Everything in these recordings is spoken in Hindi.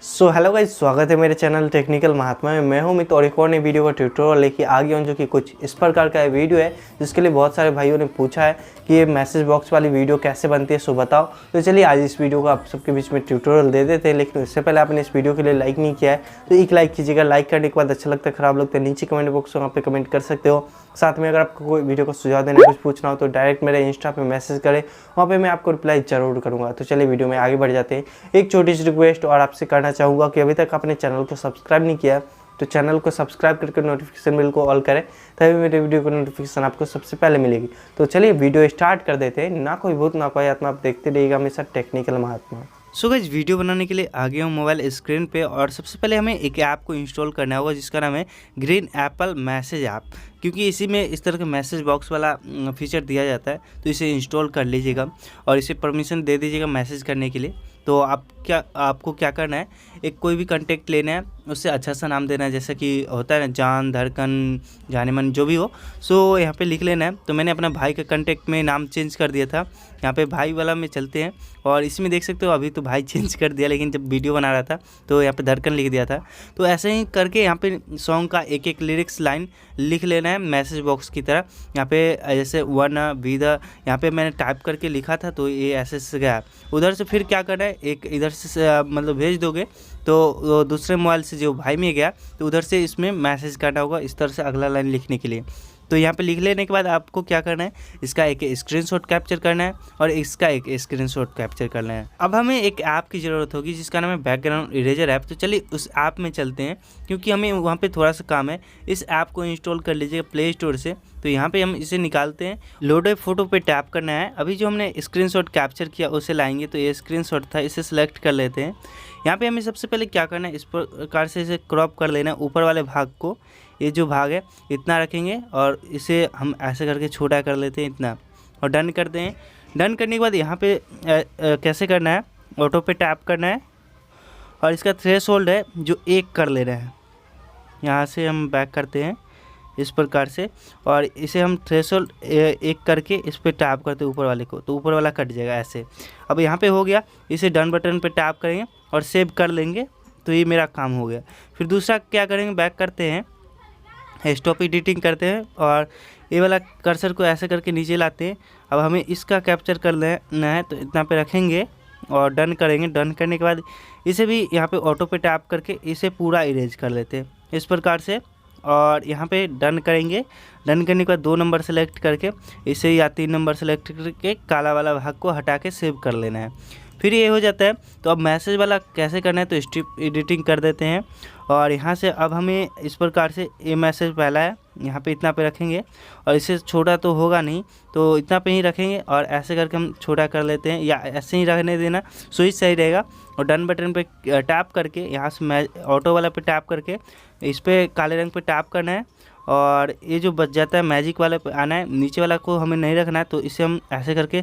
हेलो गाइस, स्वागत है मेरे चैनल टेक्निकल महात्मा में। मैं हूं मित और एक और नई वीडियो का ट्यूटोरियल लेके आ गया हूं, जो कि कुछ इस प्रकार का वीडियो है जिसके लिए बहुत सारे भाइयों ने पूछा है कि ये मैसेज बॉक्स वाली वीडियो कैसे बनती है, सो बताओ। तो चलिए आज इस वीडियो का आप सबके बीच में ट्यूटोरियल दे देते हैं। लेकिन उससे पहले आपने इस वीडियो के लिए लाइक नहीं किया है तो एक लाइक कीजिएगा। लाइक करने के बाद अच्छा लगता है, खराब लगता है, नीचे कमेंट बॉक्स में वहाँ पे कमेंट कर सकते हो। साथ में अगर आपको कोई वीडियो को सुझाव देना है, कुछ पूछना हो तो डायरेक्ट मेरे इंस्टा पे मैसेज करें, वहाँ पे मैं आपको रिप्लाई जरूर करूँगा। तो चलिए वीडियो में आगे बढ़ जाते हैं। एक छोटी सी रिक्वेस्ट और आपसे करना चाहूँगा कि अभी तक आपने चैनल को सब्सक्राइब नहीं किया तो चैनल को सब्सक्राइब करके नोटिफिकेशन बिल को ऑल करें, तभी मेरे वीडियो को नोटिफिकेशन आपको सबसे पहले मिलेगी। तो चलिए वीडियो स्टार्ट कर देते हैं। ना कोई भूत ना कोई आत्मा, आप देखते रहिएगा हमेशा टेक्निकल महात्मा। सो गाइस, वीडियो बनाने के लिए आ गया हूँ मोबाइल स्क्रीन पे और सबसे पहले हमें एक ऐप को इंस्टॉल करना होगा जिसका नाम है ग्रीन एप्पल मैसेज ऐप, क्योंकि इसी में इस तरह का मैसेज बॉक्स वाला फीचर दिया जाता है। तो इसे इंस्टॉल कर लीजिएगा और इसे परमिशन दे दीजिएगा मैसेज करने के लिए। तो आपको क्या करना है, एक कोई भी कंटेक्ट लेना है, उससे अच्छा सा नाम देना है, जैसे कि होता है ना जान, धड़कन, जाने मन, जो भी हो। सो यहाँ पे लिख लेना है। तो मैंने अपना भाई का कंटेक्ट में नाम चेंज कर दिया था, यहाँ पे भाई वाला में चलते हैं। और इसमें देख सकते हो अभी तो भाई चेंज कर दिया, लेकिन जब वीडियो बना रहा था तो यहाँ पे धड़कन लिख दिया था। तो ऐसे ही करके यहाँ पे सॉन्ग का एक एक लिरिक्स लाइन लिख लेना है मैसेज बॉक्स की तरह। यहाँ पे जैसे वन विद, यहाँ पे मैंने टाइप करके लिखा था तो ये ऐसे से गया। उधर से फिर क्या करना है, एक इधर से मतलब भेज दोगे तो दूसरे मोबाइल से जो भाई में गया तो उधर से इसमें मैसेज करना होगा इस तरह से अगला लाइन लिखने के लिए। तो यहाँ पे लिख लेने के बाद आपको क्या करना है, इसका एक स्क्रीनशॉट कैप्चर करना है और इसका एक स्क्रीनशॉट कैप्चर करना है। अब हमें एक ऐप की ज़रूरत होगी जिसका नाम है बैकग्राउंड इरेजर ऐप। तो चलिए उस ऐप में चलते हैं, क्योंकि हमें वहाँ पे थोड़ा सा काम है। इस ऐप को इंस्टॉल कर लीजिएगा प्ले स्टोर से। तो यहाँ पे हम इसे निकालते हैं, लोड ए फोटो पे टैप करना है। अभी जो हमने स्क्रीनशॉट कैप्चर किया उसे लाएंगे, तो ये स्क्रीनशॉट था, इसे सेलेक्ट कर लेते हैं। यहाँ पे हमें सबसे पहले क्या करना है, इस प्रकार से इसे क्रॉप कर लेना है। ऊपर वाले भाग को, ये जो भाग है इतना रखेंगे और इसे हम ऐसे करके छोटा कर लेते हैं इतना, और डन करते हैं। डन करने के बाद यहाँ पे कैसे करना है, ऑटो पे टैप करना है और इसका थ्रेशोल्ड है जो 1 कर लेना है। यहाँ से हम बैक करते हैं इस प्रकार से, और इसे हम थ्रेशोल्ड 1 करके इस पर टैप करते हैं ऊपर वाले को, तो ऊपर वाला कट जाएगा ऐसे। अब यहाँ पे हो गया, इसे डन बटन पे टैप करेंगे और सेव कर लेंगे, तो ये मेरा काम हो गया। फिर दूसरा क्या करेंगे, बैक करते हैं, स्टॉप एडिटिंग करते हैं और ये वाला कर्सर को ऐसे करके नीचे लाते हैं। अब हमें इसका कैप्चर कर लेना है, तो इतना पे रखेंगे और डन करेंगे। डन करने के बाद इसे भी यहाँ पे ऑटो पे टैप करके इसे पूरा इरेज कर लेते हैं इस प्रकार से, और यहाँ पे डन करेंगे। डन करने के बाद 2 नंबर सेलेक्ट करके इसे या 3 नंबर सेलेक्ट करके काला वाला भाग को हटा के सेव कर लेना है। फिर ये हो जाता है। तो अब मैसेज वाला कैसे करना है, तो स्ट्रिप एडिटिंग कर देते हैं और यहाँ से अब हमें इस प्रकार से, ये मैसेज पहला है, यहाँ पे इतना पे रखेंगे और इससे छोटा तो होगा नहीं, तो इतना पे ही रखेंगे और ऐसे करके हम छोटा कर लेते हैं, या ऐसे ही रखने देना, स्विच सही रहेगा। और डन बटन पे टैप करके यहाँ से ऑटो वाला पे टैप करके इस पर काले रंग पे टैप करना है और ये जो बच जाता है मैजिक वाले पे आना है। नीचे वाला को हमें नहीं रखना है, तो इसे हम ऐसे करके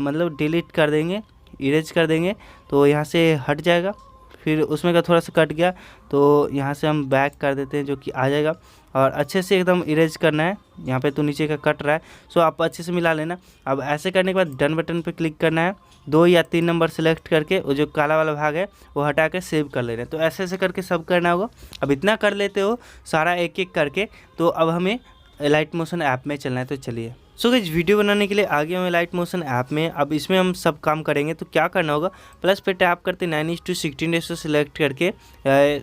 मतलब डिलीट कर देंगे, इरेज कर देंगे, तो यहाँ से हट जाएगा। फिर उसमें का थोड़ा सा कट गया तो यहाँ से हम बैक कर देते हैं, जो कि आ जाएगा। और अच्छे से एकदम इरेज करना है, यहाँ पे तो नीचे का कट रहा है, सो आप अच्छे से मिला लेना। अब ऐसे करने के बाद डन बटन पे क्लिक करना है, 2 या 3 नंबर सेलेक्ट करके वो जो काला वाला भाग है वो हटा के सेव कर लेना है। तो ऐसे करके सब करना होगा। अब इतना कर लेते हो सारा एक एक करके, तो अब हमें अलाइटमोशन ऐप में चलना है। तो चलिए, सो गाइस, वीडियो बनाने के लिए आ गया हूँ अलाइटमोशन ऐप में। अब इसमें हम सब काम करेंगे। तो क्या करना होगा, प्लस पे टैप करते 9:16 रेशो सेलेक्ट करके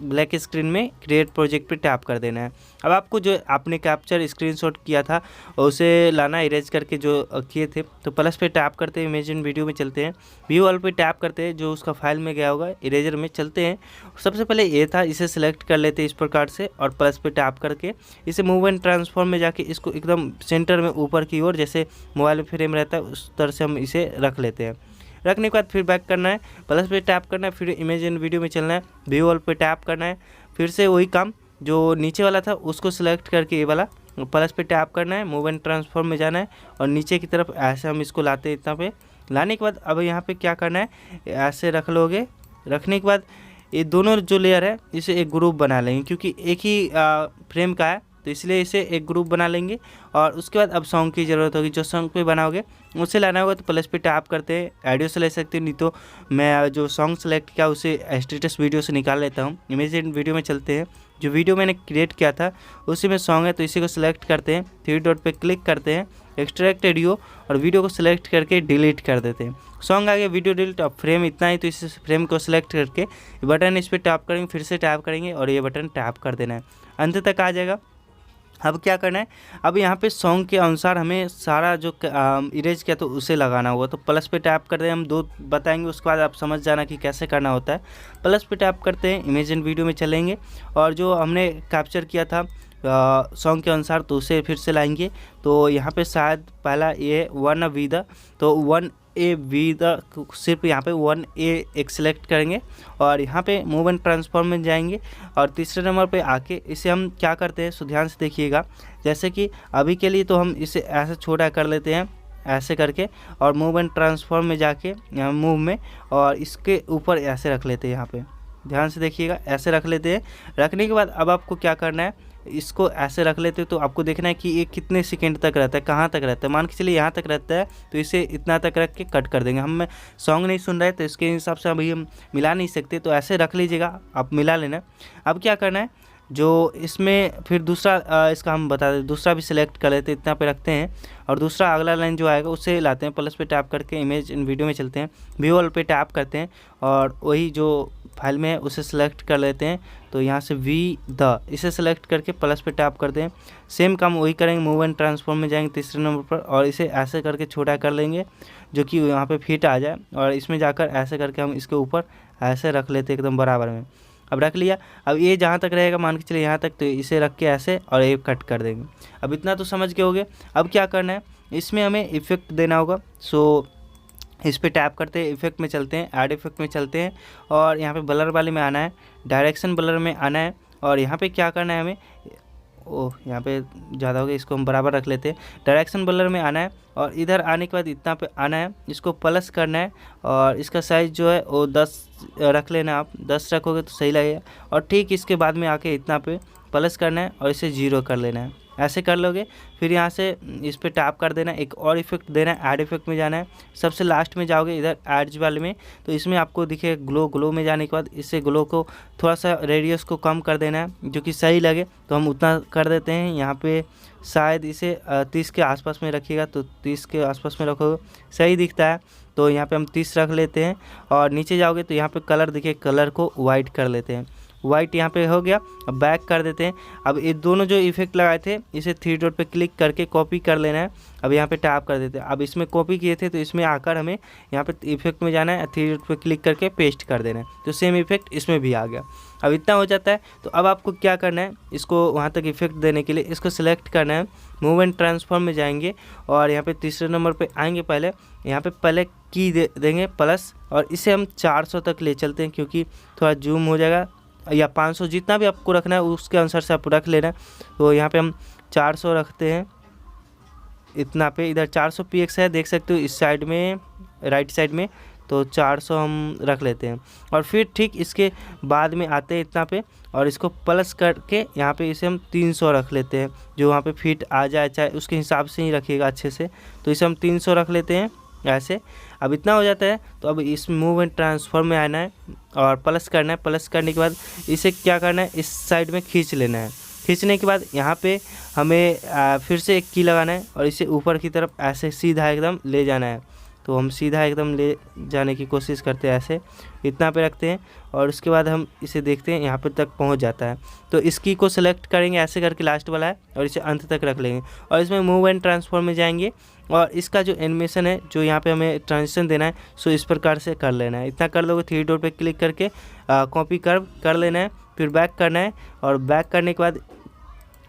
ब्लैक स्क्रीन में क्रिएट प्रोजेक्ट पे टैप कर देना है। अब आपको जो आपने कैप्चर स्क्रीनशॉट किया था उसे लाना, इरेज करके जो किए थे। तो प्लस पे टैप करते हैं, इमेजिन वीडियो में चलते हैं, व्यू ऑल पे टैप करते हैं, जो उसका फाइल में गया होगा इरेजर में चलते हैं। सबसे पहले ये था, इसे सिलेक्ट कर लेते हैं इस प्रकार से और प्लस पे टैप करके इसे मूव एंड ट्रांसफॉर्म में जाके इसको एकदम सेंटर में ऊपर की ओर, जैसे मोबाइल में फ्रेम रहता है उस तरह से हम इसे रख लेते हैं। रखने के बाद फिर बैक करना है, प्लस पे टैप करना है, फिर इमेजिन वीडियो में चलना है, व्यू ऑल पे टैप करना है, फिर से वही काम, जो नीचे वाला था उसको सिलेक्ट करके ये वाला प्लस पे टैप करना है, मूव एंड ट्रांसफॉर्म में जाना है और नीचे की तरफ ऐसे हम इसको लाते हैं इतना पे। लाने के बाद अब यहाँ पे क्या करना है, ऐसे रख लोगे। रखने के बाद ये दोनों जो लेयर है इसे एक ग्रुप बना लेंगे, क्योंकि एक ही फ्रेम का है तो इसलिए इसे एक ग्रुप बना लेंगे। और उसके बाद अब सॉन्ग की ज़रूरत होगी, जो सॉन्ग पे बनाओगे उसे लाना होगा। तो प्लस पे टैप करते हैं, ऑडियो से ले सकते हैं, नहीं तो मैं जो सॉन्ग सेलेक्ट किया उसे स्टेटस वीडियो से निकाल लेता हूँ। इमेजिन वीडियो में चलते हैं, जो वीडियो मैंने क्रिएट किया था उसी में सॉन्ग है, तो इसी को सिलेक्ट करते हैं, 3 डॉट पे क्लिक करते हैं, एक्सट्रैक्ट ऑडियो, और वीडियो को सिलेक्ट करके डिलीट कर देते हैं। सॉन्ग आ गया, वीडियो डिलीट। अब फ्रेम इतना ही, तो इस फ्रेम को सिलेक्ट करके बटन इस पर टैप करेंगे, फिर से टैप करेंगे और ये बटन टैप कर देना है, अंत तक आ जाएगा। अब क्या करना है, अब यहाँ पे सॉन्ग के अनुसार हमें सारा जो इरेज किया तो उसे लगाना होगा। तो प्लस पे टैप करते हैं, हम 2 बताएंगे, उसके बाद आप समझ जाना कि कैसे करना होता है। प्लस पे टैप करते हैं, इमेजिन वीडियो में चलेंगे और जो हमने कैप्चर किया था सॉन्ग के अनुसार तो उसे फिर से लाएंगे। तो यहाँ पे शायद पहला ए 1 वी द, तो 1 ए वी द, सिर्फ यहाँ पे 1 ए एक सिलेक्ट करेंगे और यहाँ पे मूव एंड ट्रांसफॉर्म में जाएंगे और तीसरे नंबर पे आके इसे हम क्या करते हैं, सो ध्यान से देखिएगा। जैसे कि अभी के लिए तो हम इसे ऐसे छोटा कर लेते हैं ऐसे करके, और मूव एंड ट्रांसफॉर्म में जाके मूव में, और इसके ऊपर ऐसे रख लेते हैं। यहाँ पे ध्यान से देखिएगा, ऐसे रख लेते हैं। रखने के बाद अब आपको क्या करना है, इसको ऐसे रख लेते हो तो आपको देखना है कि ये कितने सेकंड तक रहता है, कहाँ तक रहता है। मान के चलिए यहाँ तक रहता है, तो इसे इतना तक रख के कट कर देंगे। हम सॉन्ग नहीं सुन रहे तो इसके हिसाब से अभी हम मिला नहीं सकते, तो ऐसे रख लीजिएगा, आप मिला लेना। अब क्या करना है, जो इसमें फिर दूसरा इसका हम बता दें, दूसरा भी सिलेक्ट कर लेते हैं, इतना पे रखते हैं और दूसरा अगला लाइन जो आएगा उसे लाते हैं। प्लस पे टैप करके इमेज इन वीडियो में चलते हैं, व्यू ऑल पे टैप करते हैं और वही जो फाइल में है उसे सिलेक्ट कर लेते हैं। तो यहाँ से वी द इसे सिलेक्ट करके प्लस पे टैप करते हैं। सेम काम वही करेंगे, मूव एंड ट्रांसफॉर्म में जाएंगे तीसरे नंबर पर और इसे ऐसे करके छोटा कर लेंगे जो कि यहाँ पे फिट आ जाए, और इसमें जाकर ऐसे करके हम इसके ऊपर ऐसे रख लेते हैं एकदम बराबर में। अब रख लिया, अब ये जहाँ तक रहेगा मान के चलिए यहाँ तक, तो इसे रख के ऐसे और ये कट कर देंगे। अब इतना तो समझ के हो गए। अब क्या करना है, इसमें हमें इफेक्ट देना होगा। सो इस पे टैप करते हैं, इफेक्ट में चलते हैं, ऐड इफेक्ट में चलते हैं और यहाँ पे ब्लर वाले में आना है, डायरेक्शन ब्लर में आना है और यहाँ पे क्या करना है हमें, यहाँ पे ज़्यादा हो गया, इसको हम बराबर रख लेते हैं। डायरेक्शन ब्लर में आना है और इधर आने के बाद इतना पे आना है, इसको प्लस करना है और इसका साइज़ जो है वो 10 रख लेना। आप 10 रखोगे तो सही लगेगा। और ठीक इसके बाद में आके इतना पे प्लस करना है और इसे 0 कर लेना है। ऐसे कर लोगे, फिर यहाँ से इस पे टैप कर देना, एक और इफेक्ट देना है, ऐड इफेक्ट में जाना है। सबसे लास्ट में जाओगे इधर एड्स वाले में, तो इसमें आपको दिखे ग्लो में जाने के बाद इससे ग्लो को थोड़ा सा रेडियस को कम कर देना है, जो कि सही लगे तो हम उतना कर देते हैं। यहाँ पे शायद इसे 30 के आसपास में रखिएगा, तो 30 के आसपास में रखोगे सही दिखता है, तो यहाँ पे हम 30 रख लेते हैं। और नीचे जाओगे तो यहाँ पे कलर दिखे, कलर को वाइट कर लेते हैं। वाइट यहाँ पे हो गया। अब बैक कर देते हैं। अब ये दोनों जो इफेक्ट लगाए थे इसे 3 डॉट पे क्लिक करके कॉपी कर लेना है। अब यहाँ पे टैप कर देते हैं। अब इसमें कॉपी किए थे तो इसमें आकर हमें यहाँ पे इफेक्ट में जाना है, 3 डॉट पे क्लिक करके पेस्ट कर देना है, तो सेम इफेक्ट इसमें भी आ गया। अब इतना हो जाता है। तो अब आपको क्या करना है, इसको वहाँ तक इफेक्ट देने के लिए इसको सिलेक्ट करना है, मूव एंड ट्रांसफॉर्म में जाएंगे और यहाँ पे तीसरे नंबर पे आएंगे। पहले यहाँ पे की देंगे प्लस और इसे हम 400 तक ले चलते हैं, क्योंकि थोड़ा जूम हो जाएगा, या 500 जितना भी आपको रखना है उसके अनुसार से आप रख लेना। तो यहाँ पे हम 400 रखते हैं इतना पे। इधर 400 px है, देख सकते हो इस साइड में, राइट साइड में, तो 400 हम रख लेते हैं। और फिर ठीक इसके बाद में आते हैं इतना पे और इसको प्लस करके यहाँ पे इसे हम 300 रख लेते हैं, जो वहाँ पे फिट आ जाए, चाहे उसके हिसाब से ही रखिएगा अच्छे से। तो इसे हम 300 रख लेते हैं ऐसे। अब इतना हो जाता है। तो अब इस मूव एंड ट्रांसफॉर्म में आना है और प्लस करना है। प्लस करने के बाद इसे क्या करना है, इस साइड में खींच लेना है। खींचने के बाद यहाँ पे हमें फिर से एक की लगाना है और इसे ऊपर की तरफ ऐसे सीधा एकदम ले जाना है। तो हम सीधा एकदम ले जाने की कोशिश करते हैं, ऐसे इतना पे रखते हैं और उसके बाद हम इसे देखते हैं यहाँ पे तक पहुँच जाता है। तो इस की को सिलेक्ट करेंगे ऐसे करके, लास्ट वाला है, और इसे अंत तक रख लेंगे और इसमें मूव एंड ट्रांसफॉर्म में जाएंगे और इसका जो एनिमेशन है, जो यहाँ पे हमें ट्रांजिशन देना है, सो इस प्रकार से कर लेना है। इतना कर लोगे, 3 डॉट पे क्लिक करके कॉपी कर लेना है, फिर बैक करना है और बैक करने के बाद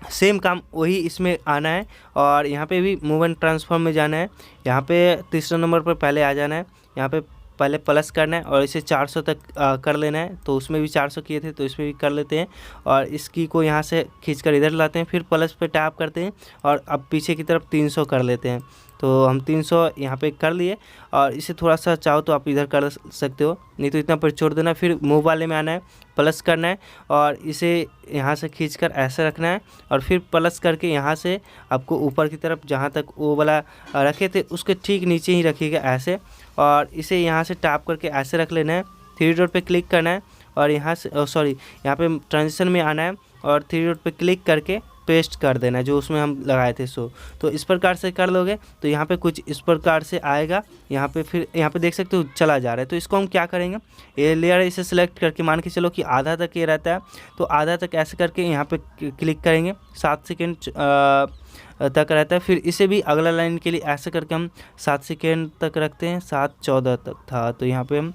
सेम काम वही इसमें आना है और यहाँ पे भी मूव एंड ट्रांसफॉर्म में जाना है। यहाँ पे तीसरे नंबर पर पहले आ जाना है, यहाँ पे पहले प्लस करना है और इसे 400 तक कर लेना है। तो उसमें भी 400 किए थे तो इसमें भी कर लेते हैं और इसकी को यहाँ से खींचकर इधर लाते हैं, फिर प्लस पे टैप करते हैं और अब पीछे की तरफ 300 कर लेते हैं तो हम 300 यहाँ पे कर लिए और इसे थोड़ा सा चाहो तो आप इधर कर सकते हो, नहीं तो इतना पर छोड़ देना। फिर मूव वाले में आना है, प्लस करना है और इसे यहाँ से खींचकर ऐसे रखना है और फिर प्लस करके यहाँ से आपको ऊपर की तरफ जहाँ तक वो वाला रखे थे उसके ठीक नीचे ही रखिएगा ऐसे, और इसे यहाँ से टैप करके ऐसे रख लेना है। 3 डॉट पे क्लिक करना है और यहाँ से यहाँ पे ट्रांजिशन में आना है और 3 डॉट पे क्लिक करके पेस्ट कर देना है जो उसमें हम लगाए थे सो। तो इस प्रकार से कर लोगे तो यहाँ पे कुछ इस प्रकार से आएगा। यहाँ पे फिर यहाँ पे देख सकते हो चला जा रहा है। तो इसको हम क्या करेंगे, ये लेयर इसे सिलेक्ट करके मान के चलो कि आधा तक ये रहता है, तो आधा तक ऐसे करके यहाँ पे क्लिक करेंगे, 7 सेकेंड तक रहता है। फिर इसे भी अगला लाइन के लिए ऐसे करके हम 7 सेकेंड तक रखते हैं, 7:14 तक था तो यहाँ पे हम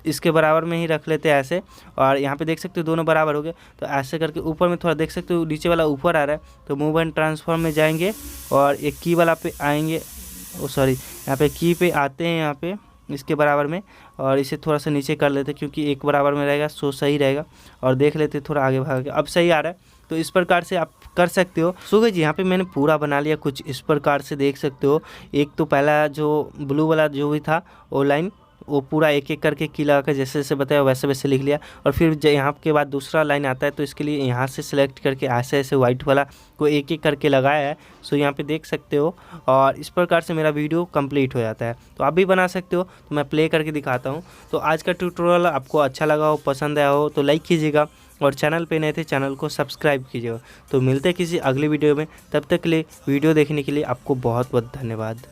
इसके बराबर में ही रख लेते हैं ऐसे। और यहाँ पे देख सकते हो दोनों बराबर हो गए, तो ऐसे करके ऊपर में थोड़ा देख सकते हो नीचे वाला ऊपर आ रहा है, तो मूव एंड ट्रांसफॉर्म में जाएंगे और एक की वाला पे आएंगे, यहाँ पे की पे आते हैं, यहाँ पे इसके बराबर में, और इसे थोड़ा सा नीचे कर लेते क्योंकि एक बराबर में रहेगा सो सही रहेगा, और देख लेते थोड़ा आगे भाग के अब सही आ रहा है। तो इस प्रकार से आप कर सकते हो। सो गाइस यहाँ पे मैंने पूरा बना लिया कुछ इस प्रकार से देख सकते हो। एक तो पहला जो ब्लू वाला जो भी था वो लाइन वो पूरा एक एक करके की लगा कर जैसे जैसे बताया वैसे वैसे लिख लिया, और फिर यहाँ के बाद दूसरा लाइन आता है तो इसके लिए यहाँ से सिलेक्ट करके ऐसे ऐसे वाइट वाला को एक एक करके लगाया है। सो यहाँ पे देख सकते हो, और इस प्रकार से मेरा वीडियो कंप्लीट हो जाता है। तो आप भी बना सकते हो, तो मैं प्ले करके दिखाता हूँ। तो आज का ट्यूटोरियल आपको अच्छा लगा हो, पसंद आया हो तो लाइक कीजिएगा, और चैनल पे नए थे चैनल को सब्सक्राइब कीजिएगा। तो मिलते हैं किसी अगली वीडियो में, तब तक के लिए वीडियो देखने के लिए आपको बहुत बहुत धन्यवाद।